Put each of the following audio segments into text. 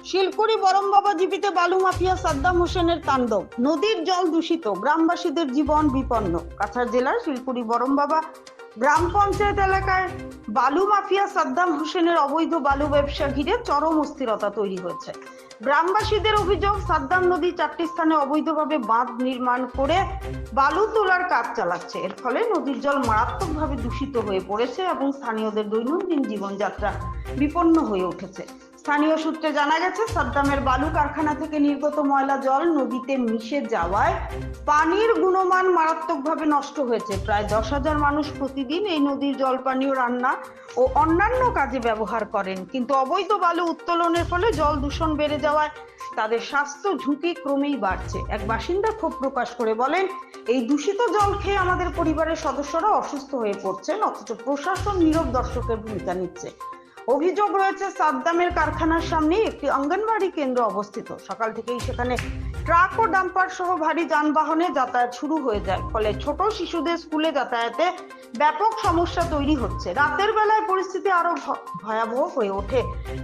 শিলকুড়ি বরমবাবা জীবিতে বালু মাফিয়া সাদ্দাম হোসেনের তাণ্ডব, নদীর জল দূষিত, গ্রামবাসীদের জীবন বিপন্ন। কাছাড় জেলার শিলকুড়ি বরমবাবা গ্রাম পঞ্চায়েত এলাকায় বালু মাফিয়া সাদ্দাম হোসেনের অবৈধ বালু ব্যবসা ঘিরে চরম অস্থিরতা তৈরি হয়েছে। গ্রামবাসীদের অভিযোগ, সাদ্দাম নদী 4টি স্থানে অবৈধভাবে বাঁধ নির্মাণ করে বালু তোলার কাজ চালাচ্ছে। এর ফলে নদীর জল মারাত্মকভাবে দূষিত হয়ে পড়েছে এবং স্থানীয়দের দৈনন্দিন জীবনযাত্রা বিপন্ন হয়ে উঠেছে। স্থানীয় সূত্রে জানা গেছে, সাদ্দামের বালু কারখানা থেকে নির্গত ময়লা জল নদীতে মিশে যাওয়ায় পানির গুণমান মারাত্মকভাবে নষ্ট হয়েছে। প্রায় 10,000 মানুষ প্রতিদিন এই নদীর জল পানীয় রান্না ও অন্যান্য কাজে ব্যবহার করেন, কিন্তু অবৈধ বালু উত্তোলনের ফলে জল দূষণ বেড়ে যাওয়ায় তাদের স্বাস্থ্য ঝুঁকি ক্রমেই বাড়ছে। এক বাসিন্দা ক্ষোভ প্রকাশ করে বলেন, এই দূষিত জল খেয়ে আমাদের পরিবারের সদস্যরা অসুস্থ হয়ে পড়ছেন, অথচ প্রশাসন নীরব দর্শকের ভূমিকা নিচ্ছে। অভিযোগ রয়েছে, সাদ্দামের কারখানার সামনে একটি অঙ্গনবাড়ি কেন্দ্র অবস্থিত। সকাল থেকেই সেখানে ট্রাক ও ডাম্পার সহ ভারী যানবাহনে যাতায়াত শুরু হয়ে যায়, ফলে ছোট শিশুদের স্কুলে যাতায়াতে ব্যাপক সমস্যা তৈরি হচ্ছে। রাতের বেলায় পরিস্থিতি আরো ভয়াবহ হয়ে ওঠে।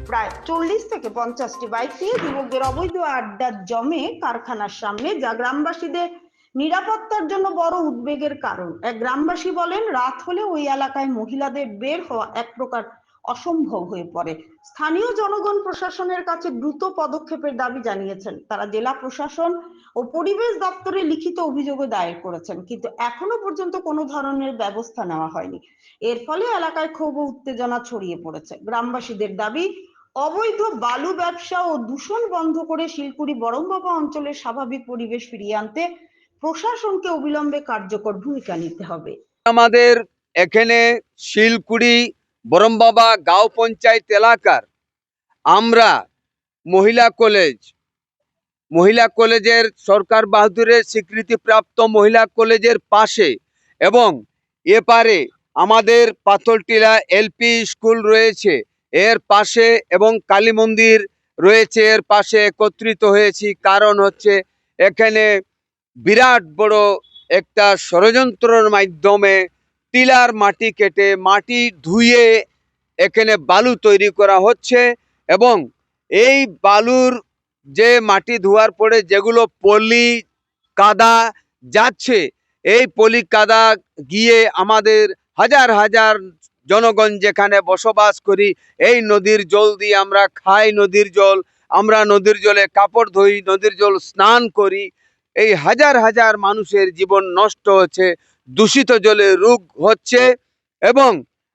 প্রায় 40 থেকে 50টি বাইক নিয়ে যুবকদের অবৈধ আড্ডা জমে কারখানার সামনে, যা গ্রামবাসীদের নিরাপত্তার জন্য বড় উদ্বেগের কারণ। এক গ্রামবাসী বলেন, রাত হলে ওই এলাকায় মহিলাদের বের হওয়া এক প্রকার অসম্ভব হয়ে পড়ে। স্থানীয় জনগণ প্রশাসনের কাছে দ্রুত পদক্ষেপের দাবি জানিয়েছেন। তারা জেলা প্রশাসন ও পরিবেশ দপ্তরে লিখিত অভিযোগও দায়ের করেছেন, কিন্তু এখনো পর্যন্ত কোনো ধরনের ব্যবস্থা নেওয়া হয়নি। এর ফলে এলাকায় ক্ষোভ ও উত্তেজনা ছড়িয়ে পড়েছে। গ্রামবাসীদের দাবি, অবৈধ বালু ব্যবসা ও দূষণ বন্ধ করে শিলকুড়ি বরমবাবা অঞ্চলের স্বাভাবিক পরিবেশ ফিরিয়ে আনতে প্রশাসনকে অবিলম্বে কার্যকর ভূমিকা নিতে হবে। আমাদের এখানে শিলকুড়ি বরমবাবা গাঁও পঞ্চায়েত এলাকার আমরা মহিলা কলেজের সরকার বাহাদুরের স্বীকৃতিপ্রাপ্ত মহিলা কলেজের পাশে এবং এপারে আমাদের পাথরটিলা এলপি স্কুল রয়েছে, এর পাশে এবং কালী মন্দির রয়েছে, এর পাশে একত্রিত হয়েছি। কারণ হচ্ছে এখানে বিরাট বড় একটা ষড়যন্ত্রের মাধ্যমে টিলার মাটি কেটে মাটি ধুয়ে এখানে বালু তৈরি করা হচ্ছে এবং এই বালুর যে মাটি ধোয়ার পরে যেগুলো পলি কাদা যাচ্ছে, এই পলি কাদা গিয়ে আমাদের হাজার হাজার জনগণ যেখানে বসবাস করি, এই নদীর জল দিয়ে আমরা খাই, নদীর জল আমরা নদীর জলে কাপড় ধুই, নদীর জল স্নান করি। এই হাজার হাজার মানুষের জীবন নষ্ট হচ্ছে, দূষিত জলে রোগ হচ্ছে এবং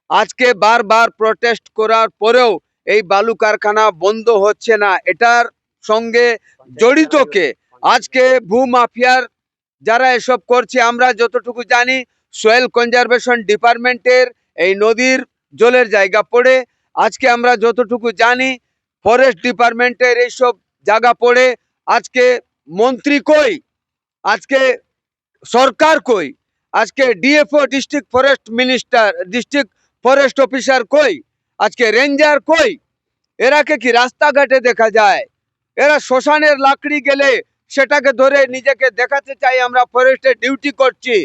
আজকে বারবার প্রটেস্ট করার পরেও এই বালু কারখানা বন্ধ হচ্ছে না। এটার সঙ্গে জড়িত কে? আজকে ভূমাফিয়ার যারা এসব করছে, আমরা যতটুকু জানি সয়েল কনজারভেশন ডিপার্টমেন্টের এই নদীর জলের জায়গা পড়ে। আজকে আমরা যতটুকু জানি ফরেস্ট ডিপার্টমেন্টের এইসব জায়গা পড়ে। আজকে মন্ত্রী কই? আজকে সরকার কই? আজকে DFO district forest minister, district forest officer কই? আজকে রেঞ্জার কই? এরাকে কি রাস্তাঘাটে দেখা যায়? এরা শ্মশানের লাকড়ি গেলে সেটাকে ধরে নিজেকে দেখাতে চাই আমরা ফরেস্টে ডিউটি করছি,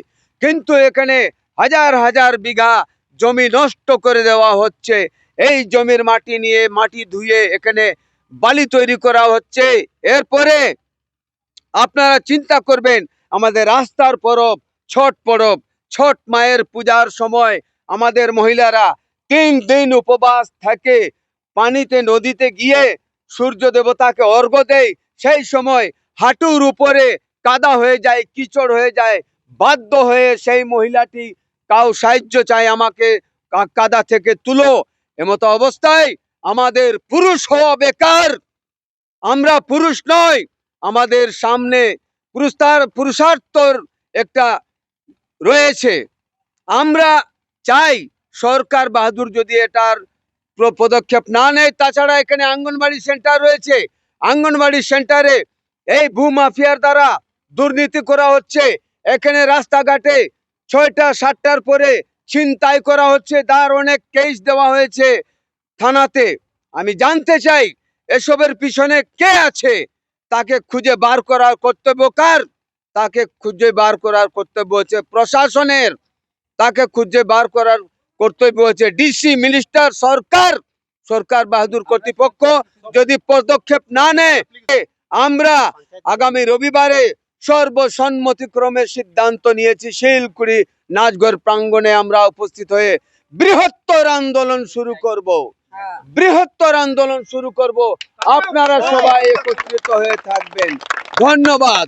কিন্তু এখানে হাজার হাজার বিঘা জমি নষ্ট করে দেওয়া হচ্ছে। এই জমির মাটি নিয়ে মাটি ধুয়ে এখানে বালি তৈরি করা হচ্ছে। এরপরে আপনারা চিন্তা করবেন, আমাদের রাস্তার পরব ছট মায়ের পূজার সময় আমাদের মহিলারা 3 দিন উপবাস থাকে, পানিতে নদীতে গিয়ে সূর্য দেবতাকে অর্ঘ্য দেয়। সেই সময় হাঁটুর উপরে কাদা হয়ে যায়, কিচড় হয়ে যায়, বাধ্য হয়ে সেই মহিলাটি কাউ সাহায্য চায়, আমাকে কাদা থেকে তুলো। এমতো অবস্থায় আমাদের পুরুষ হওয়া বেকার, আমরা পুরুষ নয়। আমাদের সামনে পুরুষার্থর একটা রয়েছে। আমরা চাই সরকার বাহাদুর যদি এটার পদক্ষেপ না নেয়। তাছাড়া এখানে আঙ্গনবাড়ি সেন্টার রয়েছে, আঙ্গনবাড়ি সেন্টারে এই ভূমাফিয়ার দ্বারা দুর্নীতি করা হচ্ছে। এখানে রাস্তাঘাটে 6টা 7টার পরে ছিনতাই করা হচ্ছে, তার অনেক কেস দেওয়া হয়েছে থানাতে। আমি জানতে চাই এসবের পিছনে কে আছে? তাকে খুঁজে বার করার কর্তব্য কার? তাকে খুঁজে বার করার কর্তব্য হচ্ছে প্রশাসনের, তাকে খুঁজে বার করার কর্তব্য হচ্ছে ডিসি, মিনিস্টার, সরকার। সরকার বাহাদুর কর্তৃপক্ষ যদি পদক্ষেপ না নেয়, আমরা আগামী রবিবারে সর্বসম্মতিক্রমে সিদ্ধান্ত নিয়েছি শিলকুড়ি নাচঘর প্রাঙ্গণে আমরা উপস্থিত হয়ে বৃহত্তর আন্দোলন শুরু করব। বৃহত্তর আন্দোলন শুরু করব। আপনারা সবাই একত্রিত হয়ে থাকবেন। ধন্যবাদ।